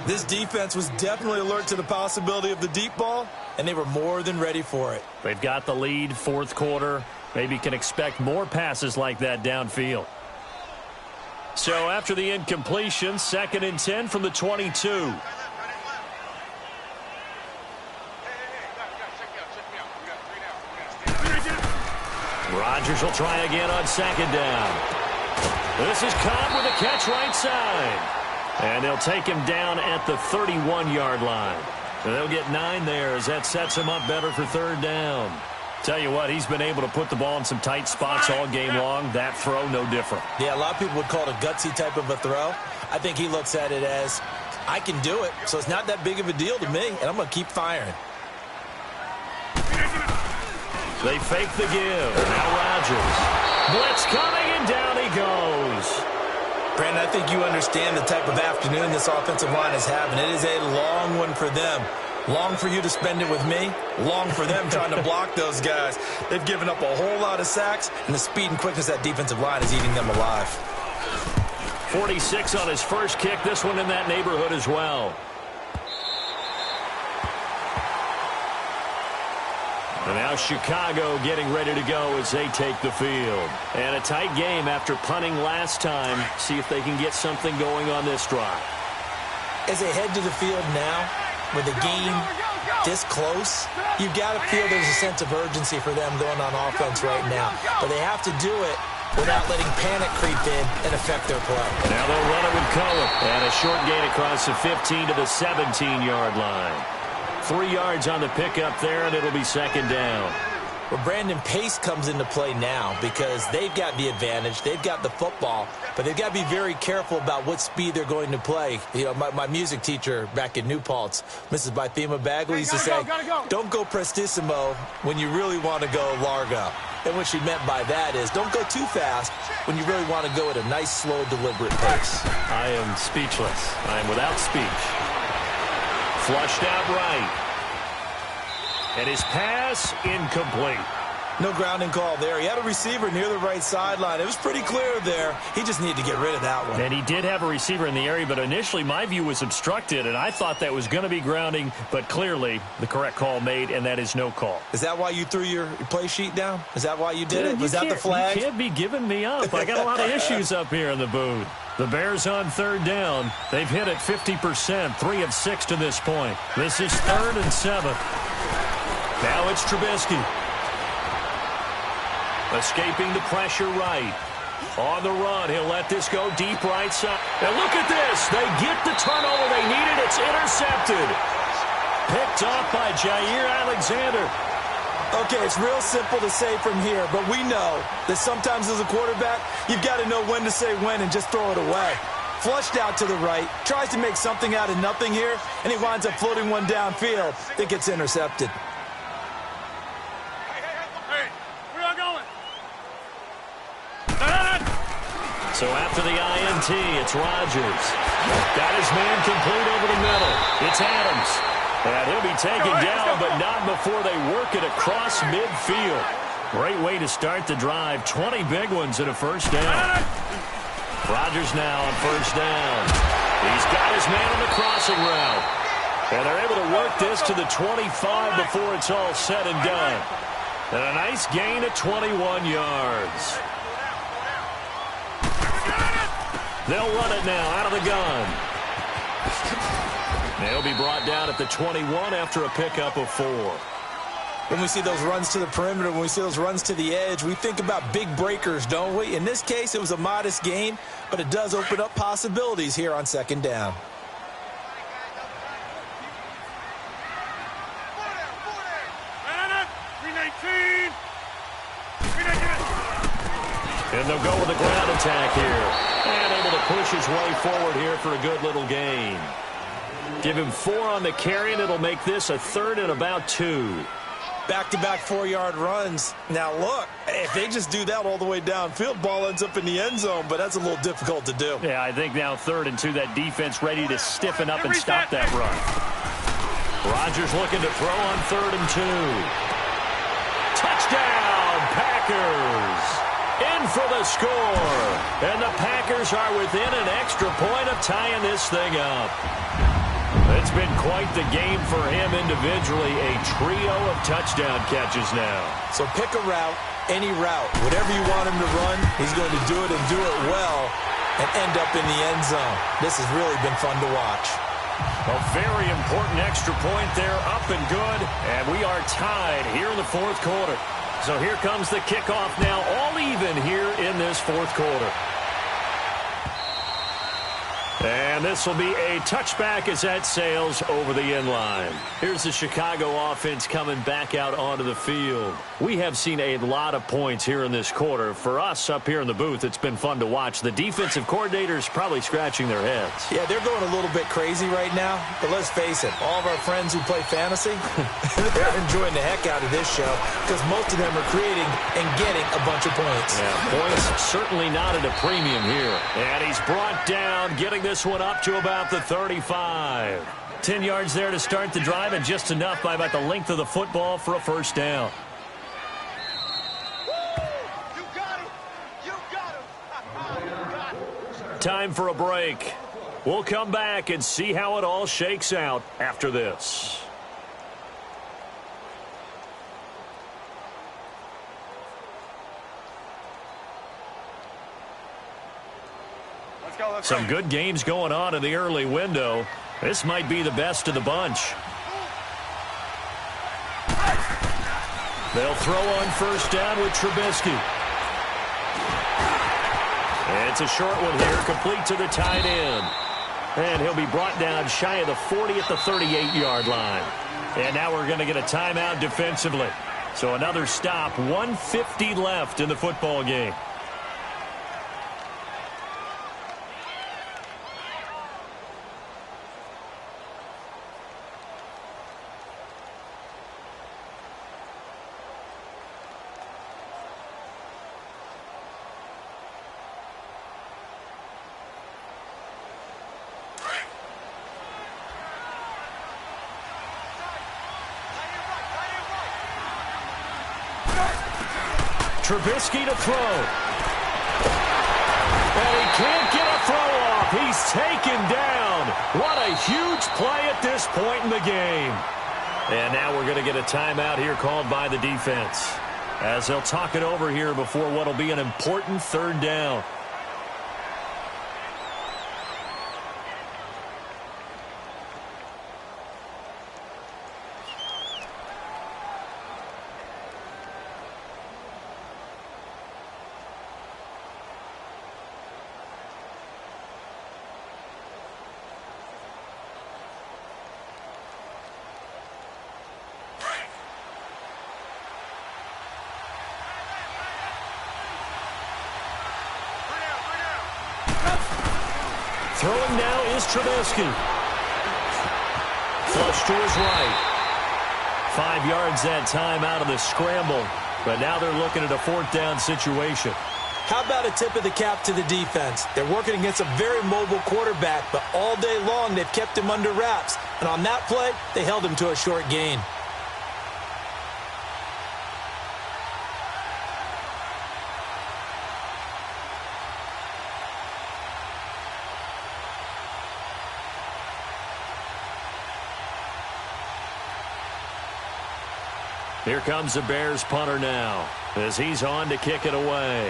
This defense was definitely alert to the possibility of the deep ball, and they were more than ready for it. They've got the lead, 4th quarter. Maybe can expect more passes like that downfield. So after the incompletion, 2nd and 10 from the 22. Rodgers will try again on second down. This is Cobb with a catch right side. And they'll take him down at the 31-yard line. And they'll get 9 there as that sets him up better for third down. Tell you what, he's been able to put the ball in some tight spots all game long. That throw, no different. Yeah, a lot of people would call it a gutsy type of a throw. I think he looks at it as, I can do it, so it's not that big of a deal to me, and I'm going to keep firing. They fake the give. Now Rodgers. Blitz coming, and down he goes. Brandon, I think you understand the type of afternoon this offensive line is having. It is a long one for them. Long for you to spend it with me. Long for them trying to block those guys. They've given up a whole lot of sacks, and the speed and quickness of that defensive line is eating them alive. 46 on his first kick. This one in that neighborhood as well. And now Chicago getting ready to go as they take the field. And a tight game after punting last time. See if they can get something going on this drive. As they head to the field now, with the game this close, you've got to feel there's a sense of urgency for them going on offense right now. But they have to do it without letting panic creep in and affect their play. Now they'll run it with Cullen. And a short gain across the 15 to the 17-yard line. 3 yards on the pickup there, and it'll be second down. Well, Brandon, pace comes into play now because they've got the advantage. They've got the football, but they've got to be very careful about what speed they're going to play. You know, my music teacher back in New Paltz, Mrs. Bythema Bagley, used to say, don't go prestissimo when you really want to go largo. And what she meant by that is don't go too fast when you really want to go at a nice, slow, deliberate pace. I am speechless. I am without speech. Flushed out right. And his pass incomplete. No grounding call there. He had a receiver near the right sideline. It was pretty clear there. He just needed to get rid of that one. And he did have a receiver in the area, but initially my view was obstructed, and I thought that was going to be grounding, but clearly the correct call made, and that is no call. Is that why you threw your play sheet down? Is that why you did it? Was that the flag? You can't be giving me up. I got a lot of issues up here in the booth. The Bears on third down. They've hit it 50%, 3 of 6 to this point. This is 3rd and 7. Now it's Trubisky. Escaping the pressure right. On the run, he'll let this go deep right side. And look at this. They get the turnover they needed. It's intercepted. Picked off by Jair Alexander. Okay, it's real simple to say from here, but we know that sometimes as a quarterback, you've got to know when to say when and just throw it away. Flushed out to the right, tries to make something out of nothing here, and he winds up floating one downfield that gets intercepted. So after the INT, it's Rodgers. Got his man complete over the middle. It's Adams. And he'll be taken down, but not before they work it across midfield. Great way to start the drive. 20 big ones and a first down. Rodgers now on first down. He's got his man on the crossing route. And they're able to work this to the 25 before it's all said and done. And a nice gain of 21 yards. They'll run it now out of the gun. They'll be brought down at the 21 after a pickup of 4. When we see those runs to the perimeter, when we see those runs to the edge, we think about big breakers, don't we? In this case, it was a modest gain, but it does open up possibilities here on second down. And they'll go with a ground attack here. And able to push his way forward here for a good little gain. Give him 4 on the carry, and it'll make this a 3rd and about 2. Back-to-back 4-yard runs. Now, look, if they just do that all the way downfield, ball ends up in the end zone, but that's a little difficult to do. Yeah, I think now 3rd and 2, that defense ready to stiffen up and stop that run. Rodgers looking to throw on 3rd and 2. Touchdown, Packers! In for the score. And the Packers are within an extra point of tying this thing up. It's been quite the game for him individually. A trio of touchdown catches now. So pick a route, any route. Whatever you want him to run, he's going to do it and do it well and end up in the end zone. This has really been fun to watch. A very important extra point there, up and good. And we are tied here in the 4th quarter. So here comes the kickoff now, all even here in this fourth quarter. And this will be a touchback as that sails over the end line. Here's the Chicago offense coming back out onto the field. We have seen a lot of points here in this quarter. For us up here in the booth, it's been fun to watch. The defensive coordinators probably scratching their heads. Yeah, they're going a little bit crazy right now. But let's face it, all of our friends who play fantasy, they're enjoying the heck out of this show because most of them are creating and getting a bunch of points. Yeah, points certainly not at a premium here. And he's brought down, getting this one up to about the 35. 10 yards there to start the drive, and just enough by about the length of the football for a first down. You got him. You got him. Time for a break. We'll come back and see how it all shakes out after this. Let's go. Some good games going on in the early window. This might be the best of the bunch. They'll throw on first down with Trubisky. And it's a short one here, complete to the tight end. And he'll be brought down shy of the 40 at the 38-yard line. And now we're going to get a timeout defensively. So another stop, 1:50 left in the football game. Trubisky to throw. And he can't get a throw off. He's taken down. What a huge play at this point in the game. And now we're going to get a timeout here called by the defense, as they'll talk it over here before what will be an important third down. Throwing now is Trubisky. Flush to his right. 5 yards that time out of the scramble. But now they're looking at a fourth down situation. How about a tip of the cap to the defense? They're working against a very mobile quarterback, but all day long they've kept him under wraps. And on that play, they held him to a short gain. Here comes the Bears punter now, as he's on to kick it away.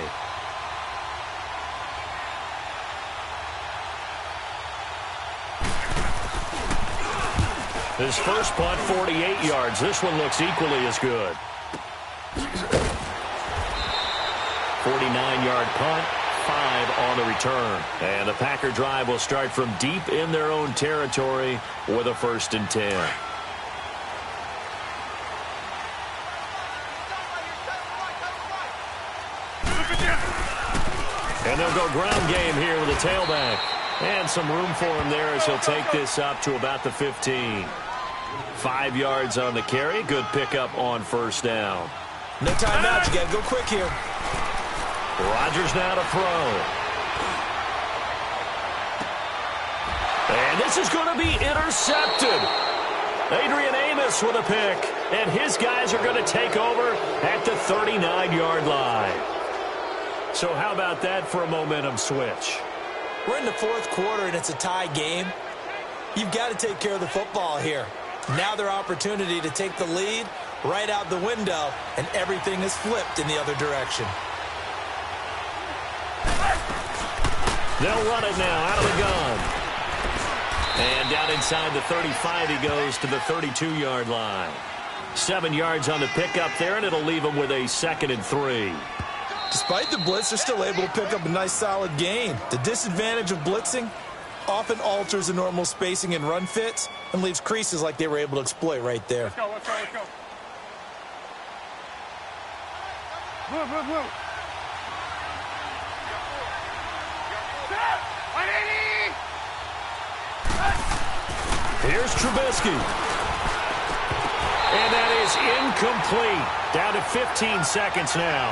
His first punt, 48 yards. This one looks equally as good. 49-yard punt, 5 on the return. And the Packer drive will start from deep in their own territory with a 1st and 10. And they'll go ground game here with a tailback. And some room for him there as he'll take this up to about the 15. 5 yards on the carry. Good pickup on first down. No timeout. You got to go quick here. Rodgers now to throw. And this is going to be intercepted. Adrian Amos with a pick. And his guys are going to take over at the 39-yard line. So how about that for a momentum switch? We're in the fourth quarter, and it's a tie game. You've got to take care of the football here. Now their opportunity to take the lead right out the window, and everything is flipped in the other direction. They'll run it now out of the gun. And down inside the 35 he goes to the 32-yard line. 7 yards on the pickup there, and it'll leave them with a 2nd and 3. Despite the blitz, they're still able to pick up a nice solid gain. The disadvantage of blitzing often alters the normal spacing and run fits and leaves creases like they were able to exploit right there. Let's go, let's go, let's go. Move, move, move. Here's Trubisky. And that is incomplete. Down to 15 seconds now.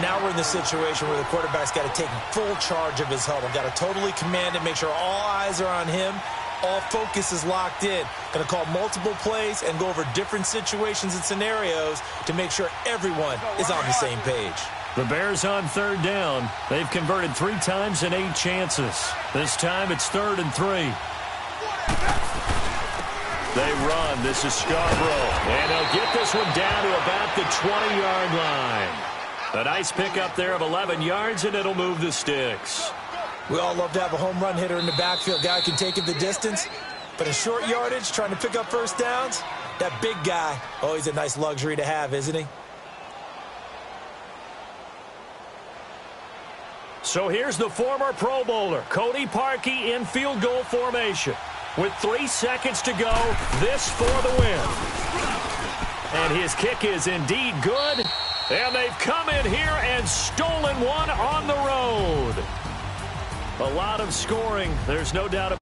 Now we're in the situation where the quarterback's got to take full charge of his huddle. Got to totally command it, make sure all eyes are on him. All focus is locked in. Going to call multiple plays and go over different situations and scenarios to make sure everyone is on the same page. The Bears on 3rd down. They've converted 3 times in 8 chances. This time it's 3rd and 3. They run. This is Scarborough. And they'll get this one down to about the 20-yard line. A nice pickup there of 11 yards, and it'll move the sticks. We all love to have a home run hitter in the backfield. Guy can take it the distance. But in short yardage, trying to pick up first downs, that big guy, always a nice luxury to have, isn't he? So here's the former Pro Bowler, Cody Parkey, in field goal formation. With 3 seconds to go, this for the win. And his kick is indeed good. And they've come in here and stolen one on the road. A lot of scoring, there's no doubt about it.